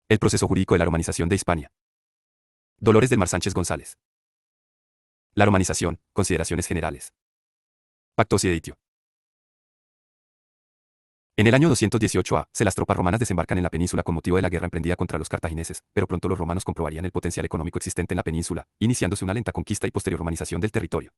El proceso jurídico de la romanización de Hispania. Dolores del Mar Sánchez González. La romanización, consideraciones generales. Pactos y editio. En el año 218 A, las tropas romanas desembarcan en la península con motivo de la guerra emprendida contra los cartagineses, pero pronto los romanos comprobarían el potencial económico existente en la península, iniciándose una lenta conquista y posterior romanización del territorio.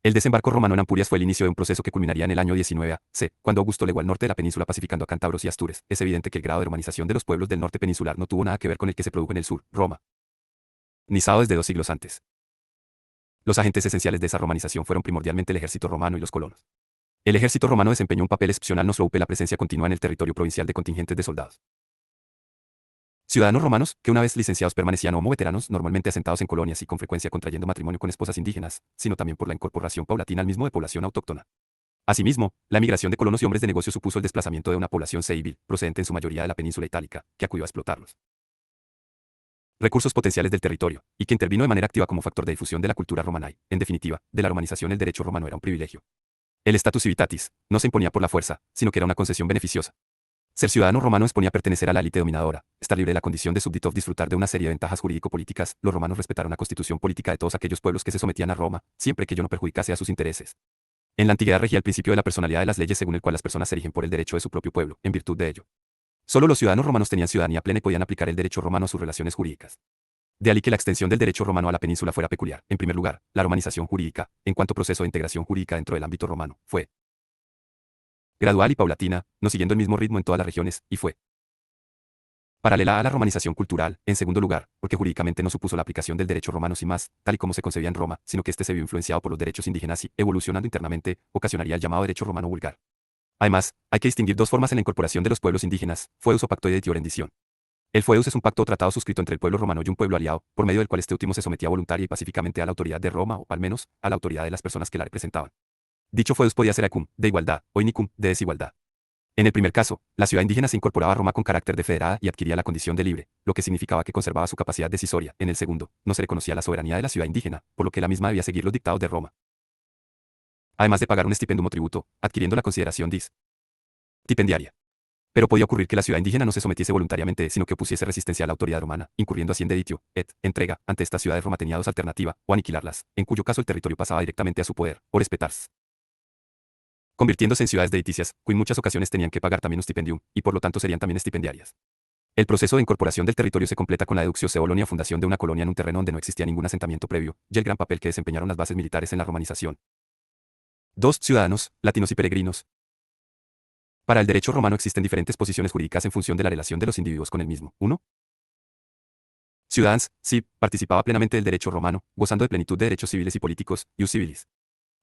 El desembarco romano en Ampurias fue el inicio de un proceso que culminaría en el año 19 A.C., cuando Augusto legó al norte de la península pacificando a cántabros y astures. Es evidente que el grado de romanización de los pueblos del norte peninsular no tuvo nada que ver con el que se produjo en el sur, Roma. Nizado desde 2 siglos antes. Los agentes esenciales de esa romanización fueron primordialmente el ejército romano y los colonos. El ejército romano desempeñó un papel excepcional no solo la presencia continua en el territorio provincial de contingentes de soldados. Ciudadanos romanos, que una vez licenciados permanecían como veteranos, normalmente asentados en colonias y con frecuencia contrayendo matrimonio con esposas indígenas, sino también por la incorporación paulatina al mismo de población autóctona. Asimismo, la migración de colonos y hombres de negocio supuso el desplazamiento de una población civil, procedente en su mayoría de la península itálica, que acudió a explotarlos. Recursos potenciales del territorio, y que intervino de manera activa como factor de difusión de la cultura romana y, en definitiva, de la romanización. El derecho romano era un privilegio. El status civitatis no se imponía por la fuerza, sino que era una concesión beneficiosa. Ser ciudadano romano exponía a pertenecer a la élite dominadora, estar libre de la condición de súbdito, disfrutar de una serie de ventajas jurídico-políticas. Los romanos respetaron la constitución política de todos aquellos pueblos que se sometían a Roma, siempre que ello no perjudicase a sus intereses. En la antigüedad regía el principio de la personalidad de las leyes, según el cual las personas se rigen por el derecho de su propio pueblo, en virtud de ello. Solo los ciudadanos romanos tenían ciudadanía plena y podían aplicar el derecho romano a sus relaciones jurídicas. De ahí que la extensión del derecho romano a la península fuera peculiar. En primer lugar, la romanización jurídica, en cuanto proceso de integración jurídica dentro del ámbito romano, fue gradual y paulatina, no siguiendo el mismo ritmo en todas las regiones, y fue paralela a la romanización cultural, en segundo lugar, porque jurídicamente no supuso la aplicación del derecho romano sin más, tal y como se concebía en Roma, sino que éste se vio influenciado por los derechos indígenas y, evolucionando internamente, ocasionaría el llamado derecho romano vulgar. Además, hay que distinguir dos formas en la incorporación de los pueblos indígenas: foeus o pacto editio rendición. El foeus es un pacto o tratado suscrito entre el pueblo romano y un pueblo aliado, por medio del cual este último se sometía voluntaria y pacíficamente a la autoridad de Roma, o al menos, a la autoridad de las personas que la representaban. Dicho foeus podía ser aecum, de igualdad, o inicum, de desigualdad. En el primer caso, la ciudad indígena se incorporaba a Roma con carácter de federada y adquiría la condición de libre, lo que significaba que conservaba su capacidad decisoria. En el segundo, no se reconocía la soberanía de la ciudad indígena, por lo que la misma debía seguir los dictados de Roma. Además de pagar un estipendum o tributo, adquiriendo la consideración stipendiaria. Pero podía ocurrir que la ciudad indígena no se sometiese voluntariamente, sino que opusiese resistencia a la autoridad romana, incurriendo así en deditio, entrega, ante estas ciudades Roma tenía dos alternativas, o aniquilarlas, en cuyo caso el territorio pasaba directamente a su poder, o respetarse, convirtiéndose en ciudades dediticias, que en muchas ocasiones tenían que pagar también un stipendium, y por lo tanto serían también estipendiarias. El proceso de incorporación del territorio se completa con la deductio Colonia, fundación de una colonia en un terreno donde no existía ningún asentamiento previo, y el gran papel que desempeñaron las bases militares en la romanización. 2. Ciudadanos, latinos y peregrinos. Para el derecho romano existen diferentes posiciones jurídicas en función de la relación de los individuos con el mismo. 1. Ciudadans, sí, participaba plenamente del derecho romano, gozando de plenitud de derechos civiles y políticos, ius civilis.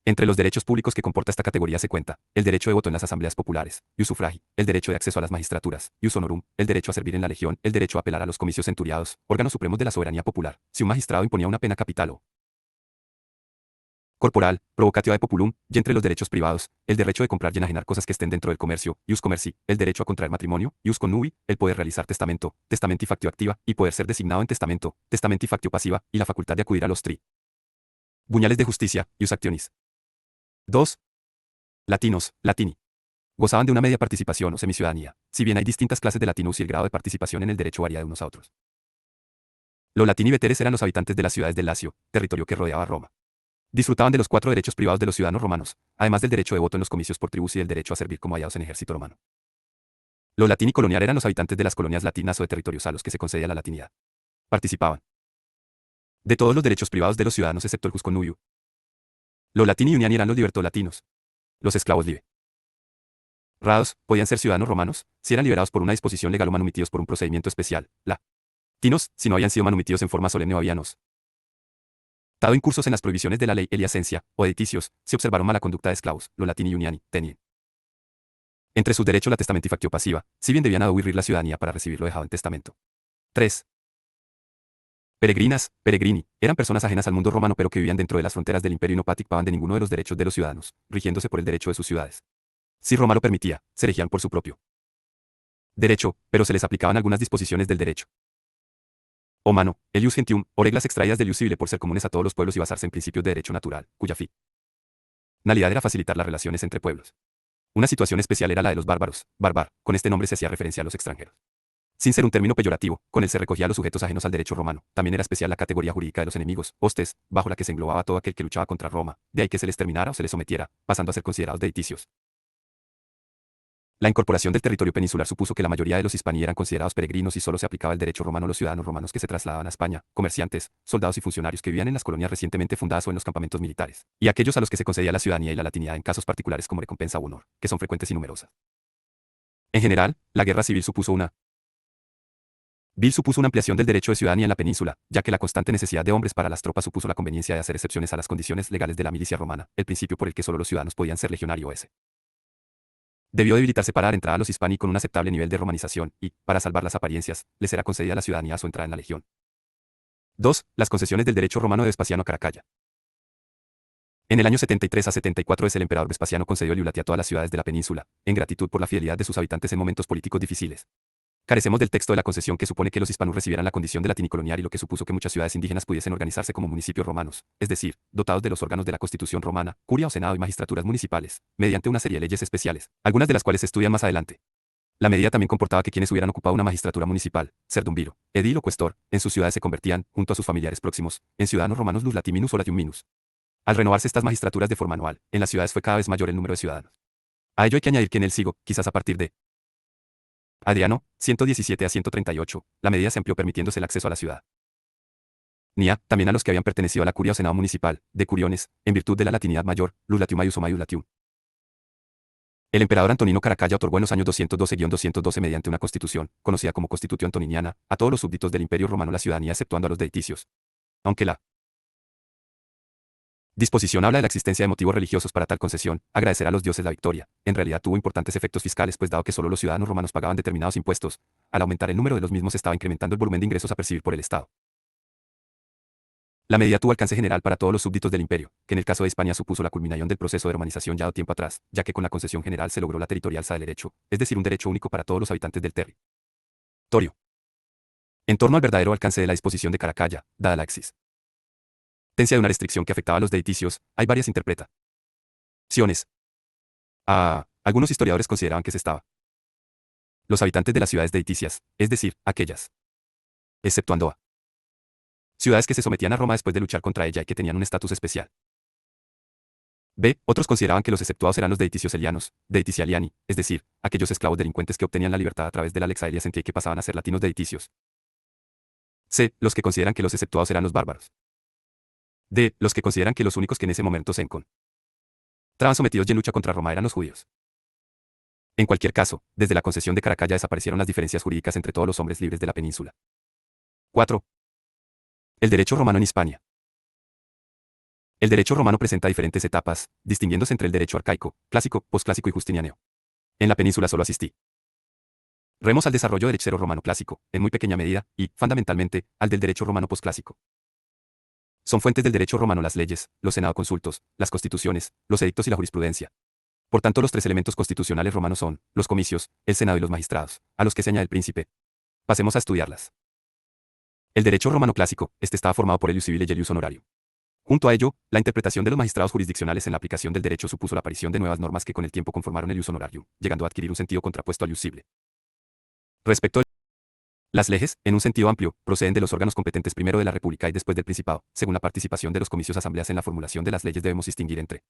Entre los derechos públicos que comporta esta categoría se cuenta el derecho de voto en las asambleas populares, ius suffragi, el derecho de acceso a las magistraturas, ius honorum, el derecho a servir en la legión, el derecho a apelar a los comicios centuriados, órganos supremos de la soberanía popular, si un magistrado imponía una pena capital o corporal, provocatio de populum, y entre los derechos privados, el derecho de comprar y enajenar cosas que estén dentro del comercio, ius commerci, el derecho a contraer matrimonio, ius connubii, el poder realizar testamento, testamenti factio activa, y poder ser designado en testamento, testamenti factio pasiva, y la facultad de acudir a los tribunales de justicia, ius actionis. 2. Latinos, latini. Gozaban de una media participación o semiciudadanía, si bien hay distintas clases de latinos y el grado de participación en el derecho varía de unos a otros. Los latini veteres eran los habitantes de las ciudades del Lacio, territorio que rodeaba a Roma. Disfrutaban de los 4 derechos privados de los ciudadanos romanos, además del derecho de voto en los comicios por tribus y del derecho a servir como hallados en ejército romano. Los latini colonial eran los habitantes de las colonias latinas o de territorios a los que se concedía la latinidad. Participaban de todos los derechos privados de los ciudadanos excepto el jus connubium. Los latini uniani eran los libertolatinos. Los esclavos liberados podían ser ciudadanos romanos si eran liberados por una disposición legal o manumitidos por un procedimiento especial. Latinos, si no habían sido manumitidos en forma solemne o habíanos dado incursos en las prohibiciones de la ley eliacencia o editicios, si observaron mala conducta de esclavos, los latini uniani tenían entre sus derechos la testamenti factio pasiva, si bien debían aduirrir la ciudadanía para recibir lo dejado en testamento. 3. Peregrinas, peregrini, eran personas ajenas al mundo romano pero que vivían dentro de las fronteras del imperio y no participaban de ninguno de los derechos de los ciudadanos, rigiéndose por el derecho de sus ciudades. Si Roma lo permitía, se regían por su propio derecho, pero se les aplicaban algunas disposiciones del derecho humano, el ius gentium, o reglas extraídas del ius civile por ser comunes a todos los pueblos y basarse en principios de derecho natural, cuya finalidad era facilitar las relaciones entre pueblos. Una situación especial era la de los bárbaros, barbar, con este nombre se hacía referencia a los extranjeros. Sin ser un término peyorativo, con él se recogía a los sujetos ajenos al derecho romano. También era especial la categoría jurídica de los enemigos, hostes, bajo la que se englobaba todo aquel que luchaba contra Roma, de ahí que se les terminara o se les sometiera, pasando a ser considerados deiticios. La incorporación del territorio peninsular supuso que la mayoría de los hispani eran considerados peregrinos y solo se aplicaba el derecho romano a los ciudadanos romanos que se trasladaban a España, comerciantes, soldados y funcionarios que vivían en las colonias recientemente fundadas o en los campamentos militares, y aquellos a los que se concedía la ciudadanía y la latinidad en casos particulares como recompensa o honor, que son frecuentes y numerosas. En general, la guerra civil supuso una ampliación del derecho de ciudadanía en la península, ya que la constante necesidad de hombres para las tropas supuso la conveniencia de hacer excepciones a las condiciones legales de la milicia romana, el principio por el que solo los ciudadanos podían ser legionario s. Debió debilitarse para dar entrada a los hispani con un aceptable nivel de romanización y, para salvar las apariencias, les era concedida la ciudadanía a su entrada en la legión. 2. Las concesiones del derecho romano de Vespasiano a Caracalla. En el año 73 a 74 el emperador Vespasiano concedió el iulatio a todas las ciudades de la península, en gratitud por la fidelidad de sus habitantes en momentos políticos difíciles. Carecemos del texto de la concesión que supone que los hispanos recibieran la condición de latinicolonial y lo que supuso que muchas ciudades indígenas pudiesen organizarse como municipios romanos, es decir, dotados de los órganos de la Constitución romana, curia o senado y magistraturas municipales, mediante una serie de leyes especiales, algunas de las cuales se estudian más adelante. La medida también comportaba que quienes hubieran ocupado una magistratura municipal, serdumbiro, edil o cuestor, en sus ciudades se convertían, junto a sus familiares próximos, en ciudadanos romanos lus latiminus o latium minus. Al renovarse estas magistraturas de forma anual, en las ciudades fue cada vez mayor el número de ciudadanos. A ello hay que añadir que en el siglo, quizás a partir de Adriano, 117 a 138, la medida se amplió permitiéndose el acceso a la ciudad. Nia, también a los que habían pertenecido a la curia o senado municipal, de curiones, en virtud de la latinidad mayor, lus latium maius o maius latium. El emperador Antonino Caracalla otorgó en los años 212-212 mediante una constitución, conocida como Constitución Antoniniana, a todos los súbditos del Imperio Romano la ciudadanía exceptuando a los deiticios. Aunque la disposición habla de la existencia de motivos religiosos para tal concesión, agradecer a los dioses la victoria, en realidad tuvo importantes efectos fiscales pues dado que solo los ciudadanos romanos pagaban determinados impuestos, al aumentar el número de los mismos estaba incrementando el volumen de ingresos a percibir por el Estado. La medida tuvo alcance general para todos los súbditos del imperio, que en el caso de España supuso la culminación del proceso de romanización ya tiempo atrás, ya que con la concesión general se logró la territorialza del derecho, es decir un derecho único para todos los habitantes del territorio. En torno al verdadero alcance de la disposición de Caracalla, dada la existencia de una restricción que afectaba a los deiticios, hay varias interpretaciones. Algunos historiadores consideraban que se estaba los habitantes de las ciudades deiticias, es decir, aquellas, exceptuando a ciudades que se sometían a Roma después de luchar contra ella y que tenían un estatus especial. B. Otros consideraban que los exceptuados eran los deiticios elianos, deiticialiani, es decir, aquellos esclavos delincuentes que obtenían la libertad a través de la lex aelia sentia y que pasaban a ser latinos deiticios. C. Los que consideran que los exceptuados eran los bárbaros. D. Los que consideran que los únicos que en ese momento se encontraban sometidos y en lucha contra Roma eran los judíos. En cualquier caso, desde la concesión de Caracalla desaparecieron las diferencias jurídicas entre todos los hombres libres de la península. 4. El derecho romano en Hispania. El derecho romano presenta diferentes etapas, distinguiéndose entre el derecho arcaico, clásico, posclásico y justinianeo. En la península solo remos al desarrollo del derecho romano clásico, en muy pequeña medida, y, fundamentalmente, al del derecho romano posclásico. Son fuentes del derecho romano las leyes, los senado-consultos, las constituciones, los edictos y la jurisprudencia. Por tanto, los tres elementos constitucionales romanos son, los comicios, el senado y los magistrados, a los que se añade el príncipe. Pasemos a estudiarlas. El derecho romano clásico, estaba formado por el ius civile y el ius honorarium. Junto a ello, la interpretación de los magistrados jurisdiccionales en la aplicación del derecho supuso la aparición de nuevas normas que con el tiempo conformaron el ius honorarium, llegando a adquirir un sentido contrapuesto al ius civile. Respecto a las leyes, en un sentido amplio, proceden de los órganos competentes primero de la República y después del Principado. Según la participación de los comicios asambleas en la formulación de las leyes debemos distinguir entre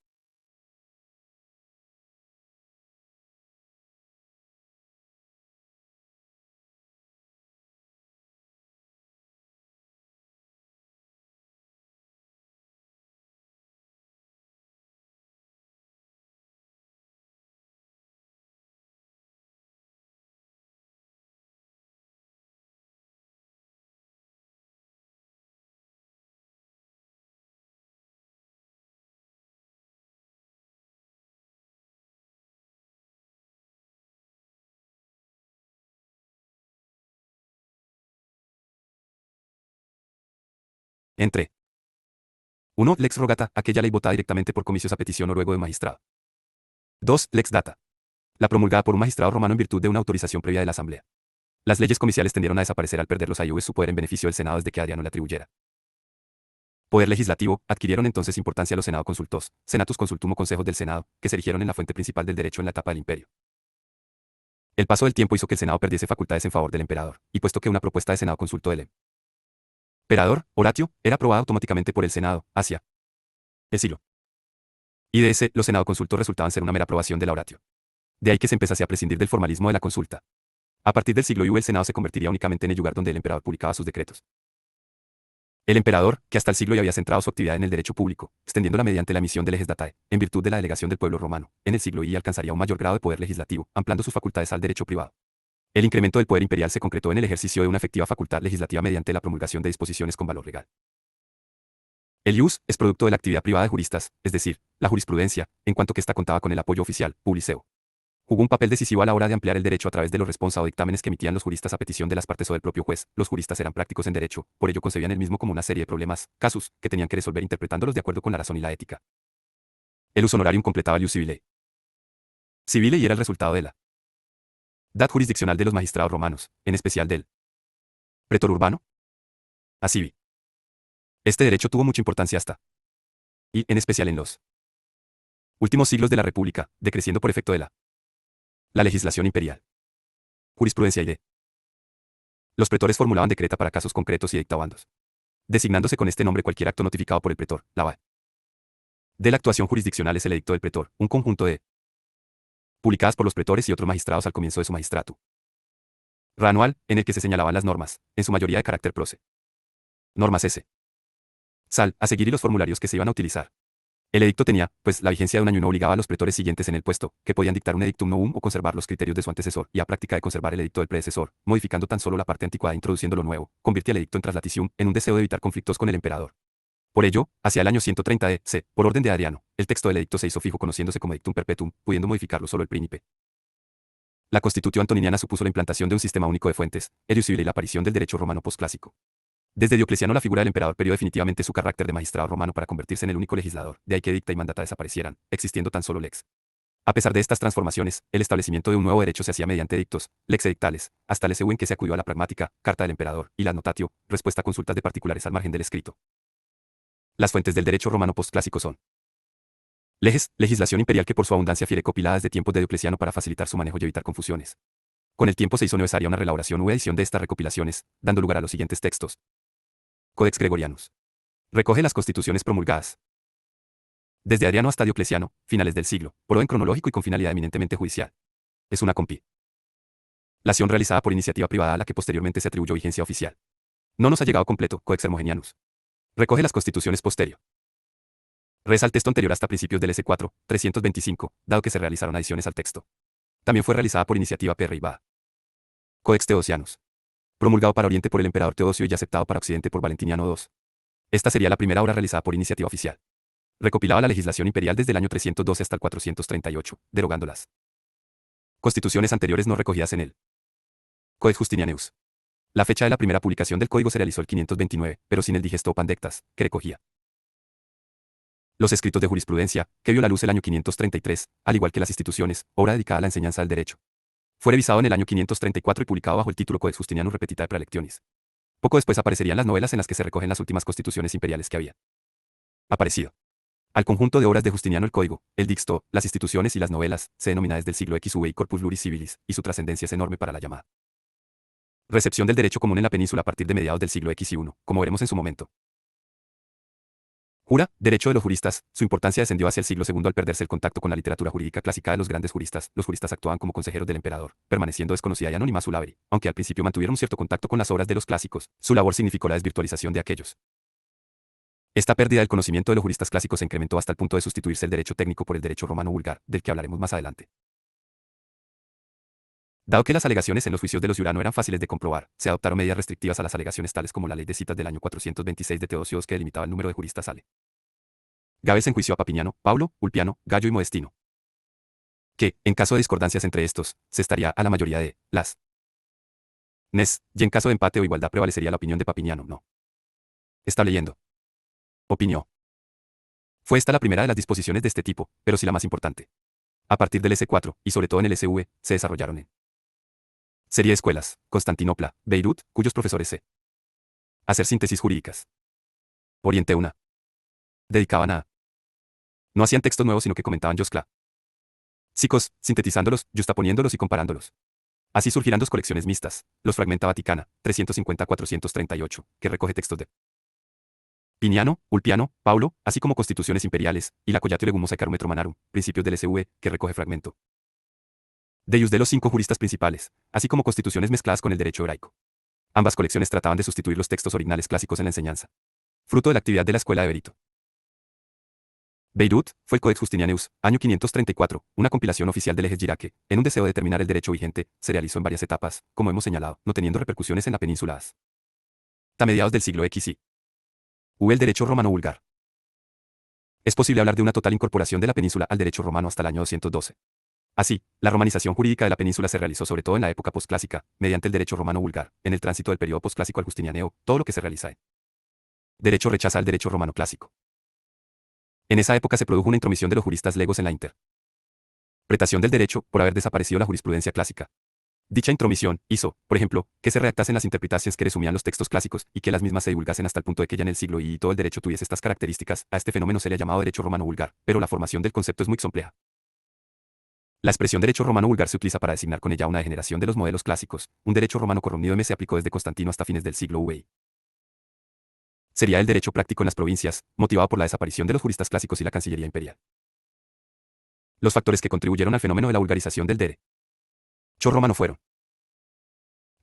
entre 1. Lex rogata, aquella ley votada directamente por comicios a petición o luego de magistrado. 2. Lex data. La promulgada por un magistrado romano en virtud de una autorización previa de la Asamblea. Las leyes comiciales tendieron a desaparecer al perder los ayuves su poder en beneficio del Senado desde que Adriano le atribuyera poder legislativo, adquirieron entonces importancia los Senado consultos, Senatus consultum o consejos del Senado, que se erigieron en la fuente principal del derecho en la etapa del imperio. El paso del tiempo hizo que el Senado perdiese facultades en favor del emperador, y puesto que una propuesta de Senado consulto del emperador, Horatio, era aprobada automáticamente por el Senado, hacia el siglo. Y de ese, los Senado consultos resultaban ser una mera aprobación de la Horatio. De ahí que se empezase a prescindir del formalismo de la consulta. A partir del siglo I el Senado se convertiría únicamente en el lugar donde el emperador publicaba sus decretos. El emperador, que hasta el siglo I había centrado su actividad en el derecho público, extendiéndola mediante la emisión de leges datae, en virtud de la delegación del pueblo romano, en el siglo I alcanzaría un mayor grado de poder legislativo, ampliando sus facultades al derecho privado. El incremento del poder imperial se concretó en el ejercicio de una efectiva facultad legislativa mediante la promulgación de disposiciones con valor legal. El ius es producto de la actividad privada de juristas, es decir, la jurisprudencia, en cuanto que ésta contaba con el apoyo oficial, publiceo. Jugó un papel decisivo a la hora de ampliar el derecho a través de los responsa o dictámenes que emitían los juristas a petición de las partes o del propio juez. Los juristas eran prácticos en derecho, por ello concebían el mismo como una serie de problemas, casus, que tenían que resolver interpretándolos de acuerdo con la razón y la ética. El us honorarium completaba el ius civile. Civile y era el resultado de la dad jurisdiccional de los magistrados romanos, en especial del pretor urbano. Así. Este derecho tuvo mucha importancia hasta, y en especial en los últimos siglos de la República, decreciendo por efecto de la legislación imperial. Jurisprudencia y de. Los pretores formulaban decreta para casos concretos y dictabandos, designándose con este nombre cualquier acto notificado por el pretor, la va. De la actuación jurisdiccional es el edicto del pretor, un conjunto de publicadas por los pretores y otros magistrados al comienzo de su magistrato anual, en el que se señalaban las normas, en su mayoría de carácter proce. Normas S. Sal, a seguir y los formularios que se iban a utilizar. El edicto tenía, pues, la vigencia de un año y no obligaba a los pretores siguientes en el puesto, que podían dictar un edictum novum o conservar los criterios de su antecesor, y a práctica de conservar el edicto del predecesor, modificando tan solo la parte anticuada e introduciendo lo nuevo, convirtió el edicto en translaticium, en un deseo de evitar conflictos con el emperador. Por ello, hacia el año 130 c, por orden de Adriano, el texto del edicto se hizo fijo conociéndose como edictum perpetuum, pudiendo modificarlo solo el príncipe. La Constitución antoniniana supuso la implantación de un sistema único de fuentes, el ius civile y la aparición del derecho romano posclásico. Desde Diocleciano la figura del emperador perdió definitivamente su carácter de magistrado romano para convertirse en el único legislador, de ahí que dicta y mandata desaparecieran, existiendo tan solo lex. A pesar de estas transformaciones, el establecimiento de un nuevo derecho se hacía mediante edictos, lex edictales, hasta el SU en que se acudió a la pragmática, carta del emperador, y la notatio, respuesta a consultas de particulares al margen del escrito. Las fuentes del derecho romano postclásico son leges, legislación imperial que por su abundancia fiere copiladas de tiempos de Diocleciano para facilitar su manejo y evitar confusiones. Con el tiempo se hizo necesaria una reelaboración u edición de estas recopilaciones, dando lugar a los siguientes textos. Codex Gregorianus. Recoge las constituciones promulgadas desde Adriano hasta Diocleciano, finales del siglo, por orden cronológico y con finalidad eminentemente judicial. Es una compilación realizada por iniciativa privada a la que posteriormente se atribuyó vigencia oficial. No nos ha llegado completo, Codex Hermogenianus. Recoge las constituciones posterior. Reza el texto anterior hasta principios del S4, 325, dado que se realizaron adiciones al texto. También fue realizada por iniciativa privada. Codex Teodosianus. Promulgado para Oriente por el emperador Teodosio y aceptado para Occidente por Valentiniano II. Esta sería la primera obra realizada por iniciativa oficial. Recopilaba la legislación imperial desde el año 312 hasta el 438, derogándolas. Constituciones anteriores no recogidas en el Codex Justinianus. La fecha de la primera publicación del código se realizó el 529, pero sin el digesto Pandectas, que recogía los escritos de jurisprudencia, que vio la luz el año 533, al igual que las instituciones, obra dedicada a la enseñanza del derecho. Fue revisado en el año 534 y publicado bajo el título Codex Justinianus Repetita Praelectionis. Poco después aparecerían las novelas en las que se recogen las últimas constituciones imperiales que habían aparecido. Al conjunto de obras de Justiniano el Código, el Dixto, las instituciones y las novelas, se denomina desde el siglo XV y Corpus Juris Civilis, y su trascendencia es enorme para la llamada recepción del derecho común en la península a partir de mediados del siglo X y I, como veremos en su momento. Jura, derecho de los juristas, su importancia descendió hacia el siglo II al perderse el contacto con la literatura jurídica clásica de los grandes juristas. Los juristas actuaban como consejeros del emperador, permaneciendo desconocida y anónima su labor, aunque al principio mantuvieron un cierto contacto con las obras de los clásicos, su labor significó la desvirtualización de aquellos. Esta pérdida del conocimiento de los juristas clásicos se incrementó hasta el punto de sustituirse el derecho técnico por el derecho romano vulgar, del que hablaremos más adelante. Dado que las alegaciones en los juicios de los Iurano eran fáciles de comprobar, se adoptaron medidas restrictivas a las alegaciones tales como la ley de citas del año 426 de Teodosio que delimitaba el número de juristas ale. Gabes enjuició a Papiniano, Paulo, Ulpiano, Gallo y Modestino. Que, en caso de discordancias entre estos, se estaría a la mayoría de las nes, y en caso de empate o igualdad prevalecería la opinión de Papiniano, no. Está leyendo. Opinión. Fue esta la primera de las disposiciones de este tipo, pero sí la más importante. A partir del S4, y sobre todo en el SV, se desarrollaron en serie de escuelas, Constantinopla, Beirut, cuyos profesores se hacer síntesis jurídicas. Oriente una. Dedicaban a. No hacían textos nuevos sino que comentaban los clásicos, sintetizándolos, justaponiéndolos y comparándolos. Así surgirán dos colecciones mixtas, los Fragmenta Vaticana, 350-438, que recoge textos de Piniano, Ulpiano, Paulo, así como constituciones imperiales, y la Collatio Legum Mosaicarum et Romanarum, principios del SV, que recoge fragmento Deus de los cinco juristas principales, así como constituciones mezcladas con el derecho hebraico. Ambas colecciones trataban de sustituir los textos originales clásicos en la enseñanza. Fruto de la actividad de la escuela de Berito. Beirut, fue el Codex Justinianus, año 534, una compilación oficial del Ejes Jiraque, en un deseo de determinar el derecho vigente, se realizó en varias etapas, como hemos señalado, no teniendo repercusiones en la península hasta mediados del siglo XI. El derecho romano vulgar. Es posible hablar de una total incorporación de la península al derecho romano hasta el año 212. Así, la romanización jurídica de la península se realizó sobre todo en la época posclásica, mediante el derecho romano vulgar, en el tránsito del periodo posclásico al justinianeo, todo lo que se realiza en derecho rechaza al derecho romano clásico. En esa época se produjo una intromisión de los juristas legos en la interpretación del derecho, por haber desaparecido la jurisprudencia clásica. Dicha intromisión hizo, por ejemplo, que se redactasen las interpretaciones que resumían los textos clásicos y que las mismas se divulgasen hasta el punto de que ya en el siglo y todo el derecho tuviese estas características. A este fenómeno se le ha llamado derecho romano vulgar, pero la formación del concepto es muy compleja. La expresión derecho romano vulgar se utiliza para designar con ella una degeneración de los modelos clásicos. Un derecho romano corrompido se aplicó desde Constantino hasta fines del siglo VI. Sería el derecho práctico en las provincias, motivado por la desaparición de los juristas clásicos y la Cancillería imperial. Los factores que contribuyeron al fenómeno de la vulgarización del derecho romano fueron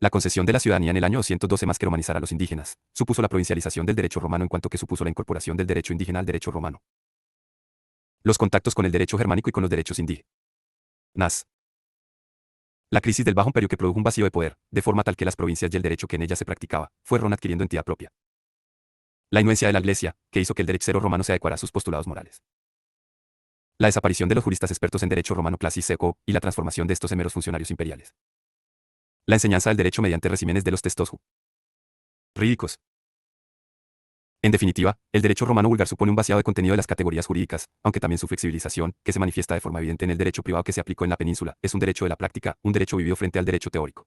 la concesión de la ciudadanía en el año 212 más que romanizar a los indígenas, supuso la provincialización del derecho romano en cuanto que supuso la incorporación del derecho indígena al derecho romano. Los contactos con el derecho germánico y con los derechos indígenas. La crisis del Bajo Imperio que produjo un vacío de poder, de forma tal que las provincias y el derecho que en ellas se practicaba, fueron adquiriendo entidad propia. La influencia de la Iglesia, que hizo que el derecho romano se adecuara a sus postulados morales. La desaparición de los juristas expertos en derecho romano clásico y la transformación de estos en meros funcionarios imperiales. La enseñanza del derecho mediante resímenes de los textos jurídicos. En definitiva, el derecho romano vulgar supone un vaciado de contenido de las categorías jurídicas, aunque también su flexibilización, que se manifiesta de forma evidente en el derecho privado que se aplicó en la península, es un derecho de la práctica, un derecho vivido frente al derecho teórico.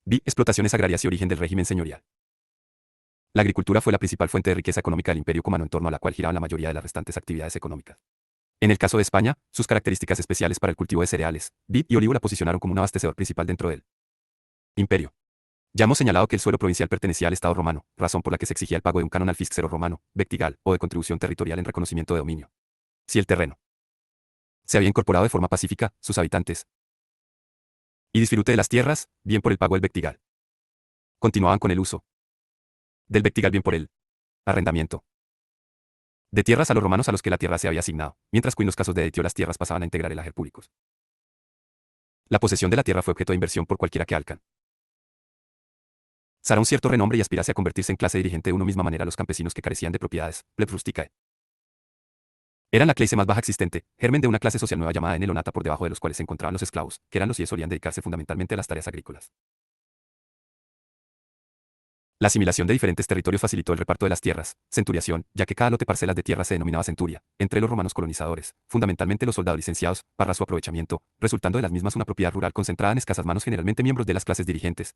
Explotaciones agrarias y origen del régimen señorial. La agricultura fue la principal fuente de riqueza económica del Imperio Otomano en torno a la cual giraban la mayoría de las restantes actividades económicas. En el caso de España, sus características especiales para el cultivo de cereales, vid y olivo la posicionaron como un abastecedor principal dentro del imperio. Ya hemos señalado que el suelo provincial pertenecía al Estado romano, razón por la que se exigía el pago de un canon al fiscero romano, vectigal, o de contribución territorial en reconocimiento de dominio. Si el terreno se había incorporado de forma pacífica, sus habitantes y disfrute de las tierras, bien por el pago del vectigal. Continuaban con el uso del vectigal, bien por el arrendamiento de tierras a los romanos a los que la tierra se había asignado, mientras que en los casos de etio las tierras pasaban a integrar el hager públicos. La posesión de la tierra fue objeto de inversión por cualquiera que alcanzara un cierto renombre y aspirase a convertirse en clase dirigente de una misma manera los campesinos que carecían de propiedades, plebs rusticae. Eran la clase más baja existente, germen de una clase social nueva llamada enelonata, por debajo de los cuales se encontraban los esclavos, que eran los y solían dedicarse fundamentalmente a las tareas agrícolas. La asimilación de diferentes territorios facilitó el reparto de las tierras, centuriación, ya que cada lote parcelas de tierra se denominaba centuria, entre los romanos colonizadores, fundamentalmente los soldados licenciados, para su aprovechamiento, resultando de las mismas una propiedad rural concentrada en escasas manos, generalmente miembros de las clases dirigentes.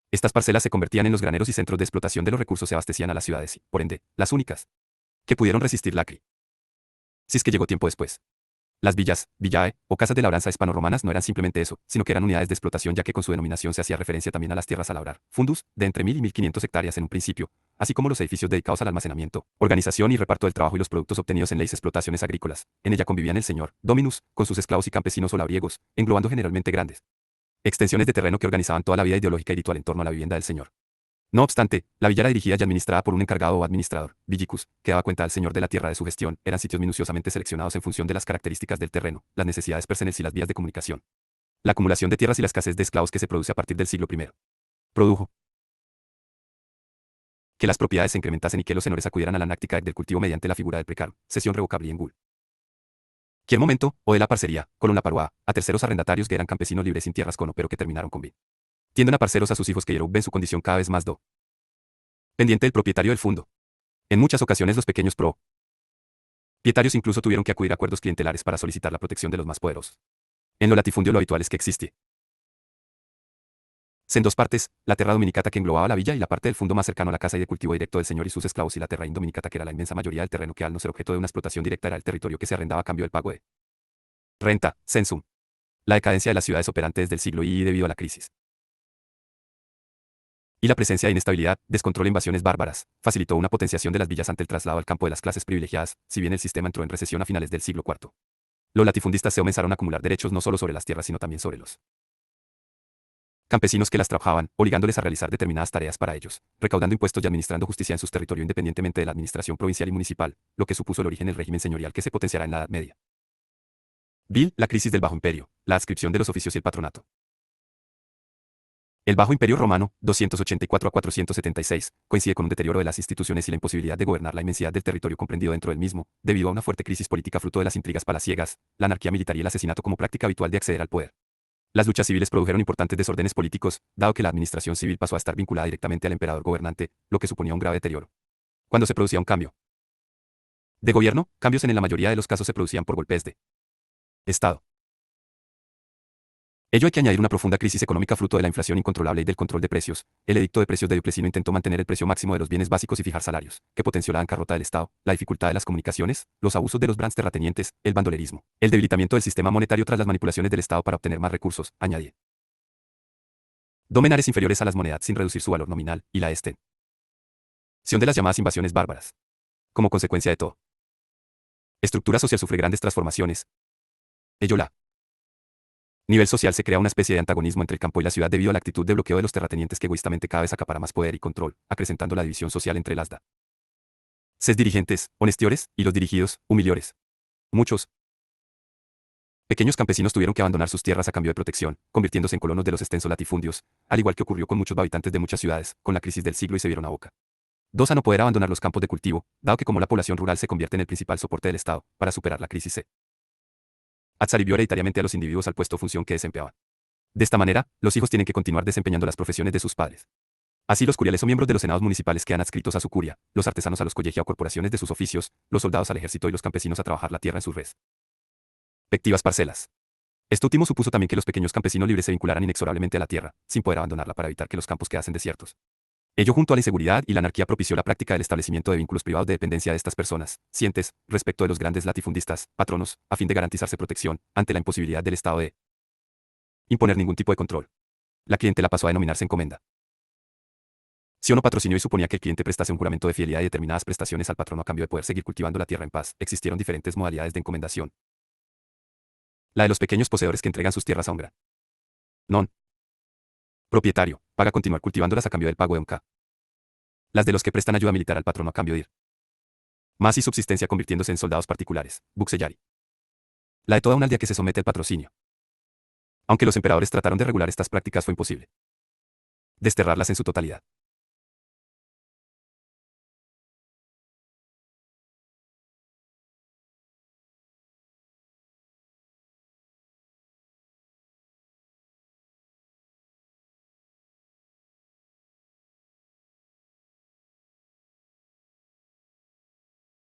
Estas parcelas se convertían en los graneros y centros de explotación de los recursos, se abastecían a las ciudades y, por ende, las únicas que pudieron resistir la crisis que llegó tiempo después. Las villas, villae, o casas de labranza hispano-romanas no eran simplemente eso, sino que eran unidades de explotación, ya que con su denominación se hacía referencia también a las tierras a labrar, fundus, de entre 1000 y 1500 hectáreas en un principio, así como los edificios dedicados al almacenamiento, organización y reparto del trabajo y los productos obtenidos en leyes explotaciones agrícolas. En ella convivían el señor, dominus, con sus esclavos y campesinos o labriegos, englobando generalmente grandes extensiones de terreno que organizaban toda la vida ideológica y ritual en torno a la vivienda del señor. No obstante, la villa era dirigida y administrada por un encargado o administrador, villicus, que daba cuenta al señor de la tierra de su gestión. Eran sitios minuciosamente seleccionados en función de las características del terreno, las necesidades personales y las vías de comunicación. La acumulación de tierras y la escasez de esclavos que se produce a partir del siglo I produjo que las propiedades se incrementasen y que los señores acudieran a la práctica del cultivo mediante la figura del precario, cesión revocable en gul. Cualquier momento, o de la parcería, con la parua, a terceros arrendatarios que eran campesinos libres sin tierras pero que terminaron con tienden a parceros a sus hijos que ven su condición cada vez más pendiente del propietario del fundo. En muchas ocasiones los pequeños propietarios incluso tuvieron que acudir a acuerdos clientelares para solicitar la protección de los más poderosos. En lo latifundio lo habitual es que existe en dos partes, la terra dominicata que englobaba la villa y la parte del fundo más cercano a la casa y de cultivo directo del señor y sus esclavos, y la terra indominicata que era la inmensa mayoría del terreno que, al no ser objeto de una explotación directa, era el territorio que se arrendaba a cambio del pago de renta, censum. La decadencia de las ciudades operante desde el siglo I debido a la crisis. Y la presencia de inestabilidad, descontrol e invasiones bárbaras, facilitó una potenciación de las villas ante el traslado al campo de las clases privilegiadas, si bien el sistema entró en recesión a finales del siglo IV. Los latifundistas se comenzaron a acumular derechos no solo sobre las tierras sino también sobre los campesinos que las trabajaban, obligándoles a realizar determinadas tareas para ellos, recaudando impuestos y administrando justicia en sus territorios independientemente de la administración provincial y municipal, lo que supuso el origen del régimen señorial que se potenciará en la Edad Media. Bill, la crisis del Bajo Imperio, la adscripción de los oficios y el patronato. El Bajo Imperio Romano, 284 a 476, coincide con un deterioro de las instituciones y la imposibilidad de gobernar la inmensidad del territorio comprendido dentro del mismo, debido a una fuerte crisis política fruto de las intrigas palaciegas, la anarquía militar y el asesinato como práctica habitual de acceder al poder. Las luchas civiles produjeron importantes desórdenes políticos, dado que la administración civil pasó a estar vinculada directamente al emperador gobernante, lo que suponía un grave deterioro. Cuando se producía un cambio de gobierno, cambios en la mayoría de los casos se producían por golpes de Estado. Ello hay que añadir una profunda crisis económica fruto de la inflación incontrolable y del control de precios. El edicto de precios de Diocleciano intentó mantener el precio máximo de los bienes básicos y fijar salarios, que potenció la bancarrota del Estado, la dificultad de las comunicaciones, los abusos de los brands terratenientes, el bandolerismo, el debilitamiento del sistema monetario tras las manipulaciones del Estado para obtener más recursos, añadie. Domenares inferiores a las monedas sin reducir su valor nominal, y la extensión de las llamadas invasiones bárbaras. Como consecuencia de todo, estructura social sufre grandes transformaciones. Ello la nivel social se crea una especie de antagonismo entre el campo y la ciudad debido a la actitud de bloqueo de los terratenientes que egoístamente cada vez acapara más poder y control, acrecentando la división social entre las ses dirigentes, honestiores, y los dirigidos, humiliores. Muchos pequeños campesinos tuvieron que abandonar sus tierras a cambio de protección, convirtiéndose en colonos de los extensos latifundios, al igual que ocurrió con muchos habitantes de muchas ciudades, con la crisis del siglo y se vieron a boca. Dos, a no poder abandonar los campos de cultivo, dado que como la población rural se convierte en el principal soporte del Estado, para superar la crisis se adscribió hereditariamente a los individuos al puesto o función que desempeñaban. De esta manera, los hijos tienen que continuar desempeñando las profesiones de sus padres. Así los curiales o miembros de los senados municipales quedan adscritos a su curia, los artesanos a los colegia o corporaciones de sus oficios, los soldados al ejército y los campesinos a trabajar la tierra en sus respectivas parcelas. Esto último supuso también que los pequeños campesinos libres se vincularan inexorablemente a la tierra, sin poder abandonarla para evitar que los campos quedasen desiertos. Ello junto a la inseguridad y la anarquía propició la práctica del establecimiento de vínculos privados de dependencia de estas personas, sientes, respecto de los grandes latifundistas, patronos, a fin de garantizarse protección, ante la imposibilidad del Estado de imponer ningún tipo de control. La clientela pasó a denominarse encomenda. Si uno patrocinio y suponía que el cliente prestase un juramento de fidelidad y determinadas prestaciones al patrono a cambio de poder seguir cultivando la tierra en paz, existieron diferentes modalidades de encomendación. La de los pequeños poseedores que entregan sus tierras a un gran non propietario, paga continuar cultivándolas a cambio del pago de un K. Las de los que prestan ayuda militar al patrono a cambio de ir más y subsistencia convirtiéndose en soldados particulares, buxellari. La de toda una aldea que se somete al patrocinio. Aunque los emperadores trataron de regular estas prácticas fue imposible desterrarlas en su totalidad.